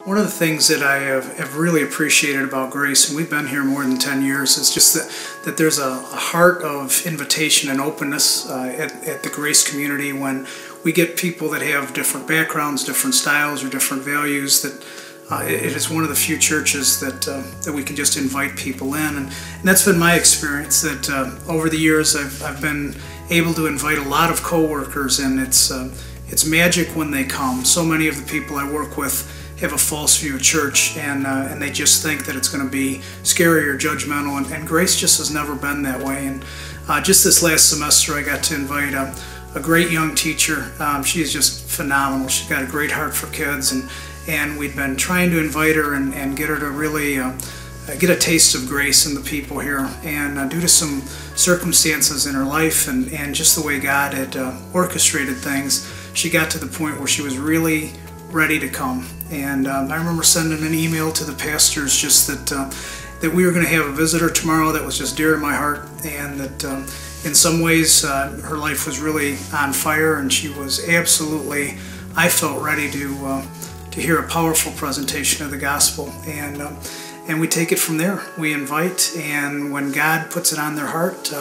One of the things that I have really appreciated about Grace, and we've been here more than 10 years, is just that there's a heart of invitation and openness at the Grace community when we get people that have different backgrounds, different styles, or different values. That it is one of the few churches that we can just invite people in, and that's been my experience. That over the years I've been able to invite a lot of coworkers, and it's magic when they come. So many of the people I work with have a false view of church, and they just think that it's going to be scary or judgmental, and Grace just has never been that way. And just this last semester I got to invite a great young teacher. She is just phenomenal. She's got a great heart for kids, and we've been trying to invite her and get her to really get a taste of Grace and the people here. And due to some circumstances in her life and just the way God had orchestrated things, she got to the point where she was really ready to come. And I remember sending an email to the pastors just that we were going to have a visitor tomorrow that was just dear to my heart, and that in some ways her life was really on fire, and she was absolutely, I felt, ready to hear a powerful presentation of the gospel. And we take it from there. We invite, and when God puts it on their heart,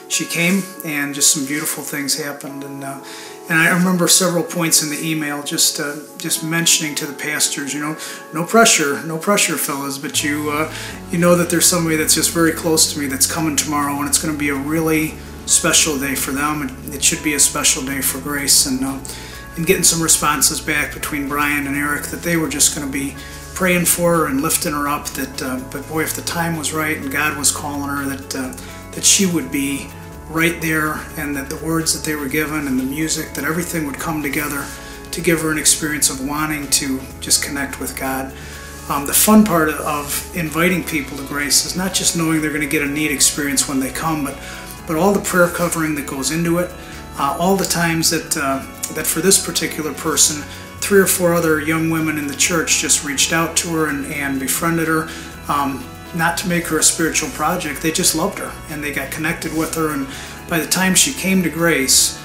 she came, and just some beautiful things happened. And I remember several points in the email just mentioning to the pastors, no pressure, fellas, but you know that there's somebody that's just very close to me that's coming tomorrow, and it's going to be a really special day for them. It should be a special day for Grace. And getting some responses back between Brian and Eric that they were just going to be praying for her and lifting her up. But boy, if the time was right and God was calling her, that she would be right there, and that the words that they were given and the music, that everything would come together to give her an experience of wanting to just connect with God. The fun part of inviting people to Grace is not just knowing they're going to get a neat experience when they come, but all the prayer covering that goes into it, all the times that for this particular person, 3 or 4 other young women in the church just reached out to her and befriended her. Not to make her a spiritual project, they just loved her and they got connected with her, and by the time she came to Grace,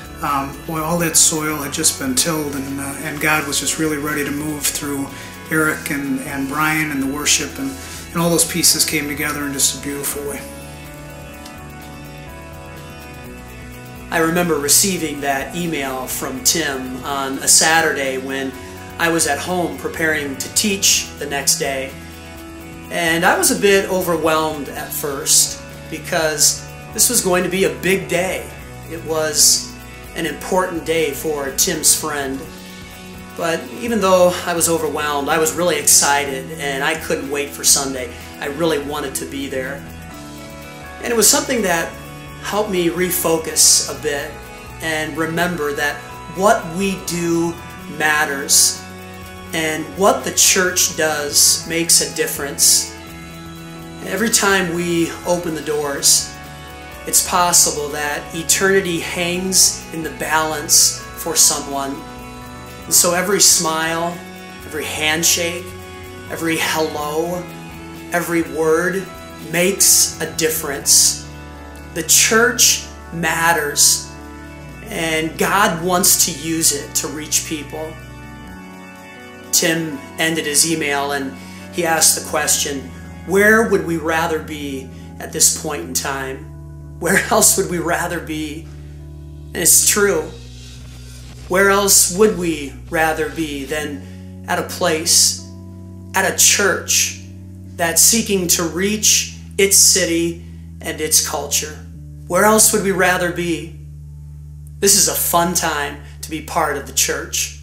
boy, all that soil had just been tilled, and God was just really ready to move through Eric and Brian and the worship, and all those pieces came together in just a beautiful way. I remember receiving that email from Tim on a Saturday when I was at home preparing to teach the next day. And I was a bit overwhelmed at first because this was going to be a big day. It was an important day for Tim's friend. But even though I was overwhelmed, I was really excited, and I couldn't wait for Sunday. I really wanted to be there. And it was something that helped me refocus a bit and remember that what we do matters. And what the church does makes a difference. Every time we open the doors, it's possible that eternity hangs in the balance for someone. And so every smile, every handshake, every hello, every word makes a difference. The church matters, and God wants to use it to reach people. Tim ended his email and he asked the question, where would we rather be at this point in time? Where else would we rather be? And it's true. Where else would we rather be than at a place, at a church that's seeking to reach its city and its culture? Where else would we rather be? This is a fun time to be part of the church.